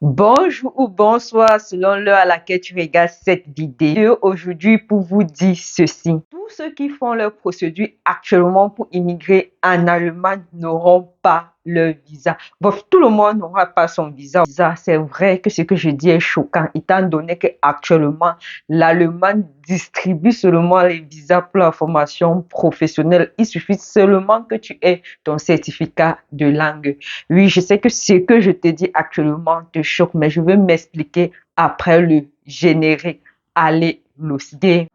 Bonjour ou bonsoir selon l'heure à laquelle tu regardes cette vidéo. Aujourd'hui, pour vous dire ceci. Tous ceux qui font leur procédure actuellement pour immigrer en Allemagne n'auront pas leur visa. Bref, tout le monde n'aura pas son visa. C'est vrai que ce que je dis est choquant, étant donné qu'actuellement, l'Allemagne distribue seulement les visas pour la formation professionnelle. Il suffit seulement que tu aies ton certificat de langue. Oui, je sais que ce que je te dis actuellement te choque, mais je veux m'expliquer après le générique. Allez, l'océan.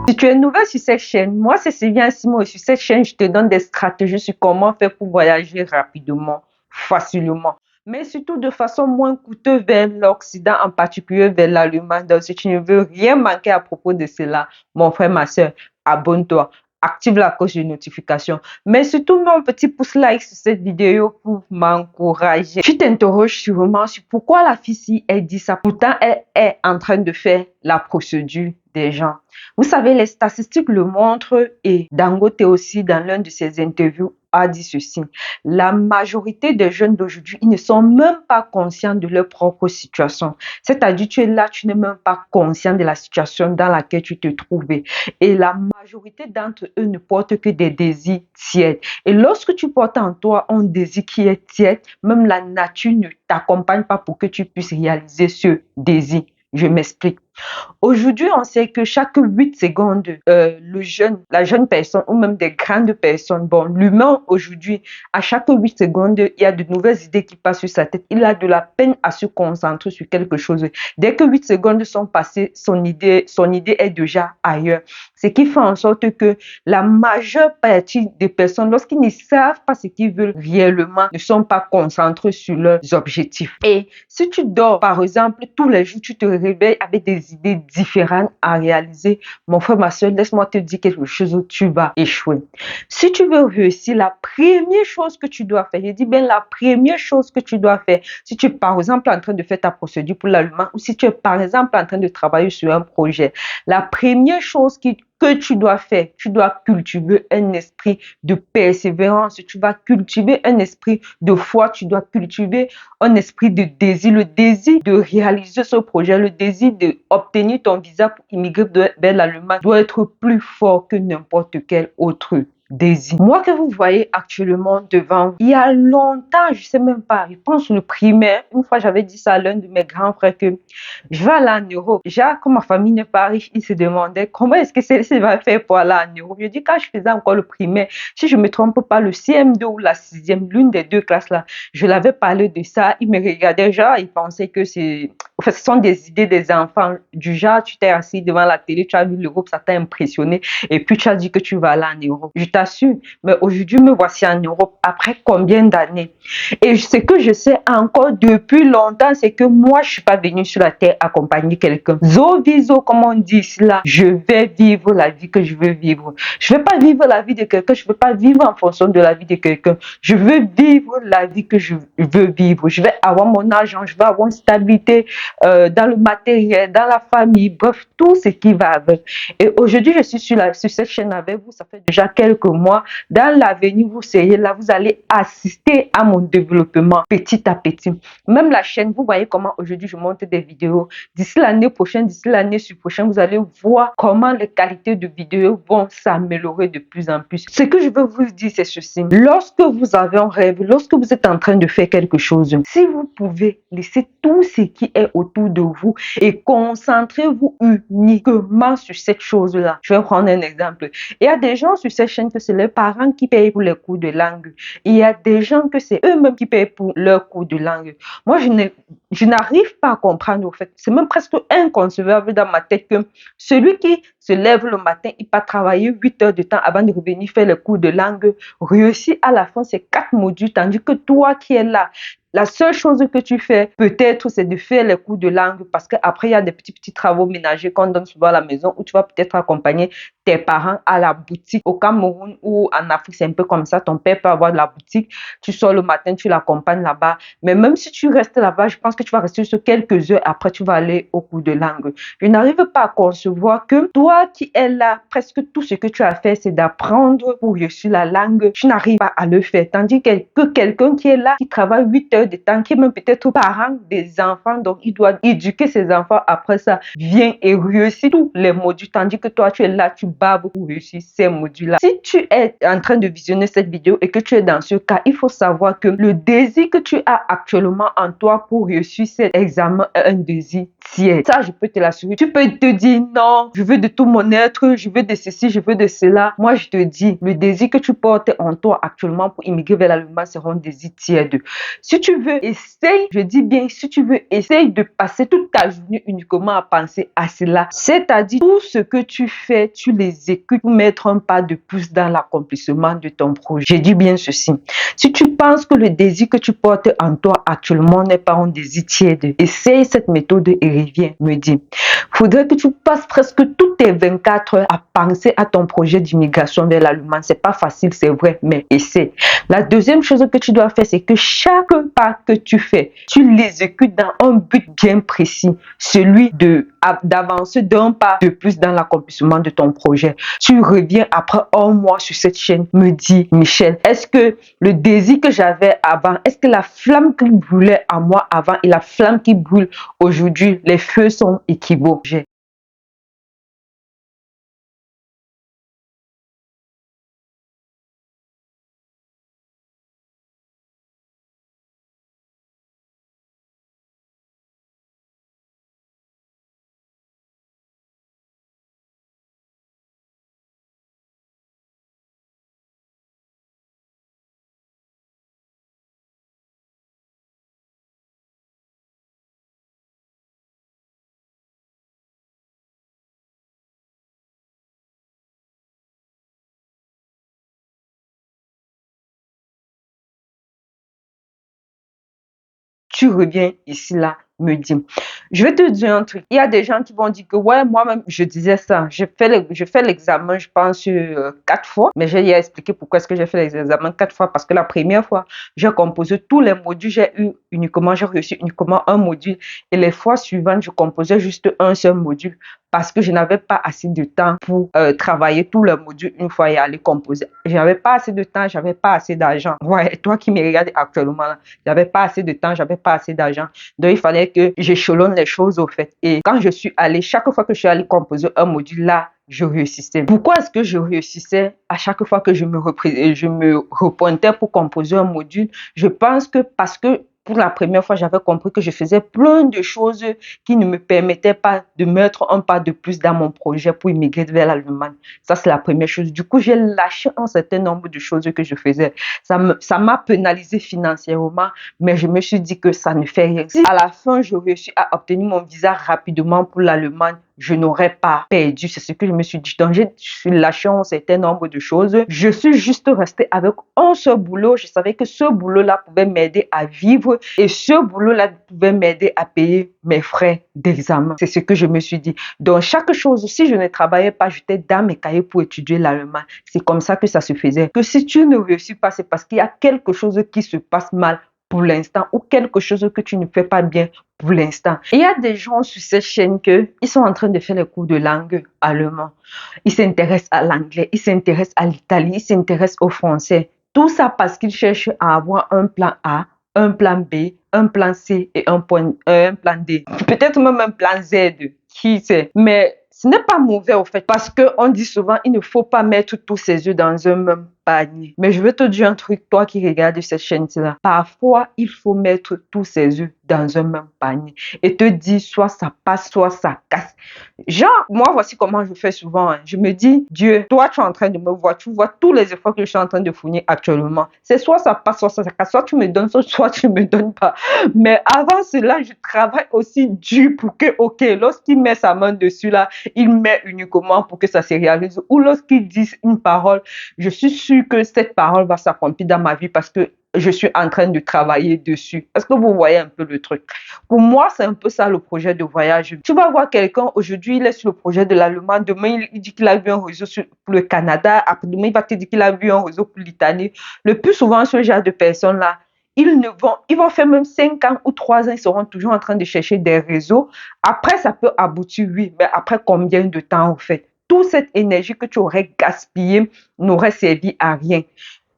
Si tu es nouvelle sur cette chaîne, moi c'est Sylvia Simon et sur cette chaîne, je te donne des stratégies sur comment faire pour voyager rapidement, facilement, mais surtout de façon moins coûteuse vers l'Occident, en particulier vers l'Allemagne. Donc, si tu ne veux rien manquer à propos de cela, mon frère, ma soeur, abonne-toi, active la cloche de notification, mais surtout mets un petit pouce like sur cette vidéo pour m'encourager. Tu t'interroges sûrement sur pourquoi la fille elle dit ça, pourtant elle est en train de faire la procédure des gens. Vous savez, les statistiques le montrent et Dangote aussi, dans l'un de ses interviews, a dit ceci. La majorité des jeunes d'aujourd'hui, ils ne sont même pas conscients de leur propre situation. C'est-à-dire, tu es là, tu n'es même pas conscient de la situation dans laquelle tu te trouvais. Et la majorité d'entre eux ne portent que des désirs tièdes. Et lorsque tu portes en toi un désir qui est tiède, même la nature ne t'accompagne pas pour que tu puisses réaliser ce désir. Je m'explique. Aujourd'hui, on sait que chaque 8 secondes, la jeune personne ou même des grandes personnes, bon, l'humain aujourd'hui, à chaque 8 secondes, il y a de nouvelles idées qui passent sur sa tête. Il a de la peine à se concentrer sur quelque chose. Dès que 8 secondes sont passées, son idée est déjà ailleurs. Ce qui fait en sorte que la majeure partie des personnes, lorsqu'ils ne savent pas ce qu'ils veulent réellement, ne sont pas concentrés sur leurs objectifs. Et si tu dors, par exemple, tous les jours, tu te réveilles avec des idées différentes à réaliser, mon frère, ma soeur, laisse-moi te dire quelque chose où tu vas échouer. Si tu veux réussir, la première chose que tu dois faire, je dis bien la première chose que tu dois faire, si tu es par exemple en train de faire ta procédure pour l'allemand ou si tu es par exemple en train de travailler sur un projet, la première chose que tu dois faire, tu dois cultiver un esprit de persévérance, tu vas cultiver un esprit de foi, tu dois cultiver un esprit de désir, le désir de réaliser ce projet, le désir d'obtenir ton visa pour immigrer vers l'Allemagne doit être plus fort que n'importe quel autre désir. Moi que vous voyez actuellement devant vous, il y a longtemps, je sais même pas, je pense le primaire, une fois j'avais dit ça à l'un de mes grands frères que je vais aller en Europe. Déjà, comme ma famille n'est pas riche, il se demandait comment est-ce que ça va faire pour aller en Europe. Je dis quand je faisais encore le primaire, si je me trompe pas, le CM2 ou la 6e, l'une des deux classes là, je l'avais parlé de ça, il me regardait genre, il pensait que ce sont des idées des enfants, du genre, tu t'es assis devant la télé, tu as vu l'Europe, ça t'a impressionné, et puis tu as dit que tu vas aller en Europe. Je t'assure, mais aujourd'hui, me voici en Europe, après combien d'années? Et ce que je sais encore depuis longtemps, c'est que moi, je suis pas venue sur la terre accompagner quelqu'un. Zo viso, comme on dit cela, je vais vivre la vie que je veux vivre. Je vais pas vivre la vie de quelqu'un, je veux pas vivre en fonction de la vie de quelqu'un. Je veux vivre la vie que je veux vivre. Je vais avoir mon argent, je vais avoir une stabilité dans le matériel, dans la famille, bref, tout ce qui va avec. Et aujourd'hui, je suis sur cette chaîne avec vous, ça fait déjà quelques mois. Dans l'avenir, vous serez là, vous allez assister à mon développement petit à petit. Même la chaîne, vous voyez comment aujourd'hui je monte des vidéos. D'ici l'année prochaine, d'ici l'année prochaine, vous allez voir comment les qualités de vidéos vont s'améliorer de plus en plus. Ce que je veux vous dire, c'est ceci. Lorsque vous avez un rêve, lorsque vous êtes en train de faire quelque chose, si vous pouvez laisser tout ce qui est autour de vous et concentrez-vous uniquement sur cette chose-là. Je vais prendre un exemple. Il y a des gens sur cette chaîne que c'est leurs parents qui payent pour les cours de langue. Il y a des gens que c'est eux-mêmes qui payent pour leurs cours de langue. Moi, je n'arrive pas à comprendre, au fait. C'est même presque inconcevable dans ma tête que celui qui se lève le matin, il part travailler 8 heures de temps avant de revenir faire les cours de langue, réussit à la fin ces 4 modules, tandis que toi qui es là, La seule chose que tu fais, peut-être, c'est de faire les cours de langue parce qu'après, il y a des petits travaux ménagers qu'on donne souvent à la maison où tu vas peut-être accompagner tes parents à la boutique. Au Cameroun ou en Afrique, c'est un peu comme ça. Ton père peut avoir de la boutique. Tu sors le matin, tu l'accompagnes là-bas. Mais même si tu restes là-bas, je pense que tu vas rester juste quelques heures. Après, tu vas aller au cours de langue. Je n'arrive pas à concevoir que toi qui es là, presque tout ce que tu as fait, c'est d'apprendre pour réussir la langue. Tu n'arrives pas à le faire. Tandis que quelqu'un qui est là, qui travaille 8 heures de temps, qui est même peut-être parent des enfants, donc il doit éduquer ses enfants après ça, vient et réussit tous les modules. Tandis que toi, tu es là, tu babes pour réussir ces modules-là. Si tu es en train de visionner cette vidéo et que tu es dans ce cas, il faut savoir que le désir que tu as actuellement en toi pour réussir cet examen est un désir tiède. Ça, je peux te l'assurer. Tu peux te dire non, je veux de tout mon être, je veux de ceci, je veux de cela. Moi, je te dis, le désir que tu portes en toi actuellement pour immigrer vers l'Allemagne sera un désir tiède. Si tu veux, essaye, je dis bien, si tu veux, essaye de passer toute ta journée uniquement à penser à cela. C'est-à-dire, tout ce que tu fais, tu l'exécutes pour mettre un pas de plus dans l'accomplissement de ton projet. Je dis bien ceci. Si tu penses que le désir que tu portes en toi actuellement n'est pas un désir tiède, essaye cette méthode et reviens me dire. Faudrait que tu passes presque toutes tes 24 heures à penser à ton projet d'immigration vers l'Allemagne. C'est pas facile, c'est vrai, mais essaie. La deuxième chose que tu dois faire, c'est que chaque pas que tu fais, tu l'exécutes dans un but bien précis, celui d'avancer d'un pas de plus dans l'accomplissement de ton projet. Tu reviens après un mois sur cette chaîne, me dis, Michel, est-ce que le désir que j'avais avant, est-ce que la flamme qui brûlait en moi avant et la flamme qui brûle aujourd'hui, les feux sont équivalents? Tu reviens ici, là, me dis. Je vais te dire un truc. Il y a des gens qui vont dire que, ouais, moi-même, je disais ça. Je fais l'examen, je pense, 4 fois. Mais j'ai expliqué pourquoi est-ce que j'ai fait l'examen 4 fois. Parce que la première fois, j'ai composé tous les modules. J'ai réussi uniquement un module. Et les fois suivantes, je composais juste un seul module. Parce que je n'avais pas assez de temps pour travailler tous les modules une fois et aller composer. Je n'avais pas assez de temps, j'avais pas assez d'argent. Ouais, toi qui me regardes actuellement, là, j'avais pas assez de temps, j'avais pas assez d'argent. Donc, il fallait que j'échelonne les choses au fait. Et quand je suis allée, chaque fois que je suis allée composer un module là, je réussissais. Pourquoi est-ce que je réussissais à chaque fois que je me repointais pour composer un module? Je pense que parce que pour la première fois, j'avais compris que je faisais plein de choses qui ne me permettaient pas de mettre un pas de plus dans mon projet pour immigrer vers l'Allemagne. Ça, c'est la première chose. Du coup, j'ai lâché un certain nombre de choses que je faisais. Ça m'a pénalisé financièrement, mais je me suis dit que ça ne fait rien. Si à la fin, je réussis à obtenir mon visa rapidement pour l'Allemagne, je n'aurais pas perdu. C'est ce que je me suis dit. Donc, j'ai lâché un certain nombre de choses. Je suis juste restée avec un seul boulot. Je savais que ce boulot-là pouvait m'aider à vivre et ce boulot-là pouvait m'aider à payer mes frais d'examen. C'est ce que je me suis dit. Donc, chaque chose, si je ne travaillais pas, j'étais dans mes cahiers pour étudier l'allemand. C'est comme ça que ça se faisait. Que si tu ne réussis pas, c'est parce qu'il y a quelque chose qui se passe mal pour l'instant ou quelque chose que tu ne fais pas bien pour l'instant. Il y a des gens sur cette chaîne ils sont en train de faire les cours de langue allemand. Ils s'intéressent à l'anglais, ils s'intéressent à l'italien, ils s'intéressent au français. Tout ça parce qu'ils cherchent à avoir un plan A, un plan B, un plan C et un plan D. Peut-être même un plan Z, qui sait. Mais ce n'est pas mauvais au fait parce qu'on dit souvent il ne faut pas mettre tous ses œufs dans un même panier. Mais je vais te dire un truc, toi qui regardes cette chaîne-là. Parfois, il faut mettre tous ses œufs dans un même panier et te dire soit ça passe, soit ça casse. Genre, moi, voici comment je fais souvent. Je me dis, Dieu, toi, tu es en train de me voir, tu vois tous les efforts que je suis en train de fournir actuellement. C'est soit ça passe, soit ça casse, soit tu me donnes, soit tu me donnes pas. Mais avant cela, je travaille aussi dur pour que, ok, lorsqu'il met sa main dessus là, il met uniquement pour que ça se réalise. Ou lorsqu'il dit une parole, je suis sûre que cette parole va s'accomplir dans ma vie parce que je suis en train de travailler dessus. Est-ce que vous voyez un peu le truc? Pour moi, c'est un peu ça le projet de voyage. Tu vas voir quelqu'un, aujourd'hui, il est sur le projet de l'Allemagne, demain, il dit qu'il a vu un réseau pour le Canada, après-demain, il va te dire qu'il a vu un réseau pour l'Italie. Le plus souvent, ce genre de personnes-là, ils vont faire même 5 ans ou 3 ans, ils seront toujours en train de chercher des réseaux. Après, ça peut aboutir, oui, mais après combien de temps, en fait? Toute cette énergie que tu aurais gaspillée n'aurait servi à rien.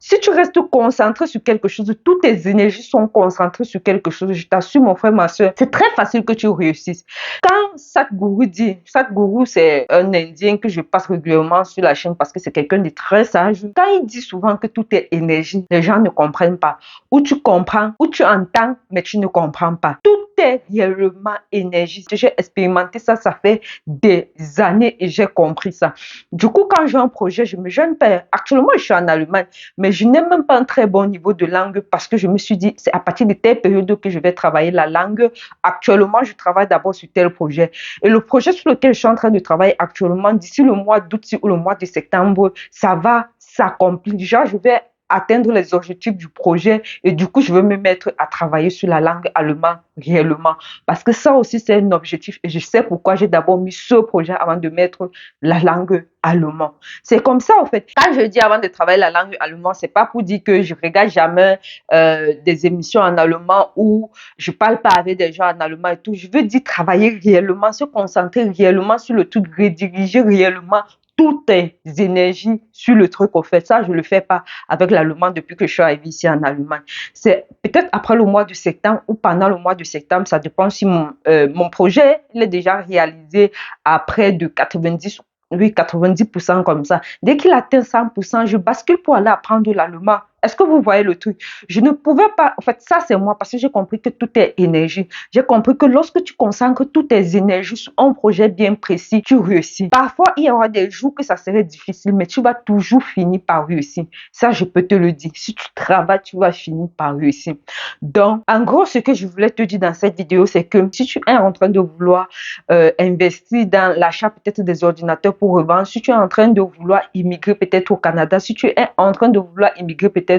Si tu restes concentré sur quelque chose, toutes tes énergies sont concentrées sur quelque chose, je t'assure, mon frère, ma soeur, c'est très facile que tu réussisses. Quand Sadhguru dit, Sadhguru, c'est un Indien que je passe régulièrement sur la chaîne parce que c'est quelqu'un de très sage. Quand il dit souvent que tout est énergie, les gens ne comprennent pas. Ou tu comprends, ou tu entends, mais tu ne comprends pas. Tout est réellement énergie. J'ai expérimenté ça, ça fait des années et j'ai compris ça. Du coup, quand j'ai un projet, je me gêne pas. Actuellement, je suis en Allemagne, mais je n'ai même pas un très bon niveau de langue parce que je me suis dit, c'est à partir de telle période que je vais travailler la langue. Actuellement, je travaille d'abord sur tel projet. Et le projet sur lequel je suis en train de travailler actuellement, d'ici le mois d'août ou le mois de septembre, ça va s'accomplir. Déjà, je vais atteindre les objectifs du projet et du coup, je veux me mettre à travailler sur la langue allemande réellement. Parce que ça aussi, c'est un objectif et je sais pourquoi j'ai d'abord mis ce projet avant de mettre la langue allemande. C'est comme ça, en fait. Quand je dis avant de travailler la langue allemande, c'est pas pour dire que je regarde jamais des émissions en allemand ou je parle pas avec des gens en allemand et tout. Je veux dire travailler réellement, se concentrer réellement sur le truc, rediriger réellement toutes tes énergies sur le truc, au fait. Ça, je le fais pas avec l'allemand depuis que je suis arrivée ici en Allemagne. C'est peut-être après le mois de septembre ou pendant le mois de septembre, ça dépend si mon projet il est déjà réalisé à près de 90, oui, 90% comme ça. Dès qu'il atteint 100%, je bascule pour aller apprendre l'allemand. Est-ce que vous voyez le truc? Je ne pouvais pas, en fait, ça c'est moi parce que j'ai compris que tout est énergie. J'ai compris que lorsque tu concentres toutes tes énergies sur un projet bien précis, tu réussis. Parfois, il y aura des jours que ça serait difficile, mais tu vas toujours finir par réussir. Ça, je peux te le dire. Si tu travailles, tu vas finir par réussir. Donc, en gros, ce que je voulais te dire dans cette vidéo, c'est que si tu es en train de vouloir investir dans l'achat peut-être des ordinateurs pour revendre, si tu es en train de vouloir immigrer peut-être au Canada, si tu es en train de vouloir immigrer peut-être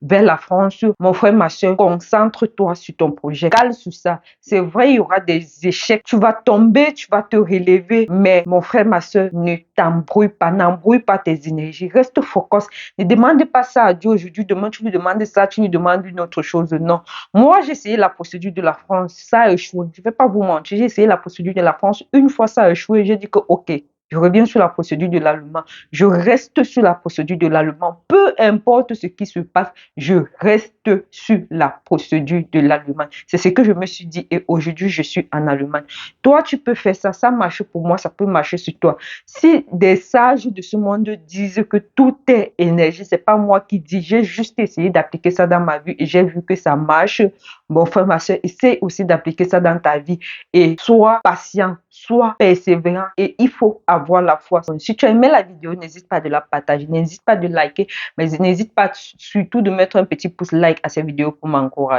vers la France, mon frère, ma soeur, concentre-toi sur ton projet. Cale sur ça. C'est vrai, il y aura des échecs. Tu vas tomber, tu vas te relever. Mais mon frère, ma soeur, ne t'embrouille pas. N'embrouille pas tes énergies. Reste focus. Ne demande pas ça à Dieu aujourd'hui. Demain, tu lui demandes ça, tu lui demandes une autre chose. Non. Moi, j'ai essayé la procédure de la France. Ça a échoué. Je ne vais pas vous mentir. J'ai essayé la procédure de la France. Une fois ça a échoué, j'ai dit que OK. Je reviens sur la procédure de l'allemand. Je reste sur la procédure de l'allemand. Peu importe ce qui se passe, je reste sur la procédure de l'allemand. C'est ce que je me suis dit et aujourd'hui, je suis en Allemagne. Toi, tu peux faire ça. Ça marche pour moi, ça peut marcher sur toi. Si des sages de ce monde disent que tout est énergie, c'est pas moi qui dis. J'ai juste essayé d'appliquer ça dans ma vie et j'ai vu que ça marche. Mon frère, ma soeur, essaie aussi d'appliquer ça dans ta vie et sois patient, sois persévérant et il faut avoir la foi. Si tu as aimé la vidéo, n'hésite pas de la partager, n'hésite pas de liker, mais n'hésite pas surtout de mettre un petit pouce like à cette vidéo pour m'encourager.